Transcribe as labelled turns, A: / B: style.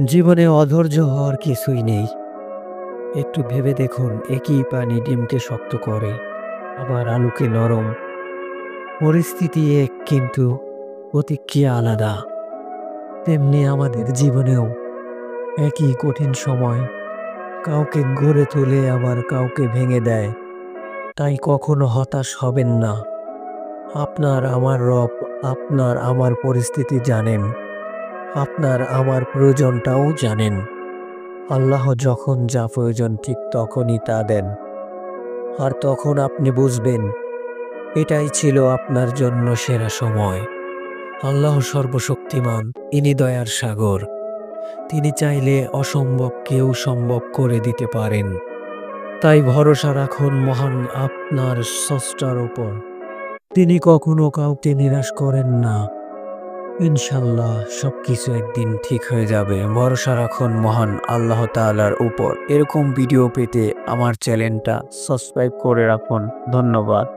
A: জীবনে অধৈর্য হওয়ার কিছুই নেই। একটু ভেবে দেখুন, একই পানি ডিমকে শক্ত করে, আবার আলুকে নরম। পরিস্থিতি এক, কিন্তু প্রতিক্রিয়া আলাদা। তেমনি আমাদের জীবনেও একই কঠিন সময় কাউকে গড়ে তোলে, আবার কাউকে ভেঙে দেয়। তাই কখনো হতাশ হবেন না। আপনার আমার রব, আপনার আমার পরিস্থিতি জানেন, আপনার আমার প্রয়োজনটাও জানেন। আল্লাহ যখন যা প্রয়োজন ঠিক তখনই তা দেন। আর তখন আপনি বুঝবেন এটাই ছিল আপনার জন্য সেরা সময়। আল্লাহ সর্বশক্তিমান, তিনি দয়ার সাগর। তিনি চাইলে অসম্ভবকেও সম্ভব করে দিতে পারেন। তাই ভরসা রাখুন মহান আপনার স্রষ্টার উপর। তিনি কখনো কাউকে নিরাশ করেন না। ইনশাল্লাহ সবকিছু একদিন ঠিক হয়ে যাবে। ভরসা রাখুন মহান আল্লাহ তাআলার উপর। এরকম ভিডিও পেতে আমার চ্যানেলটা সাবস্ক্রাইব করে রাখুন। ধন্যবাদ।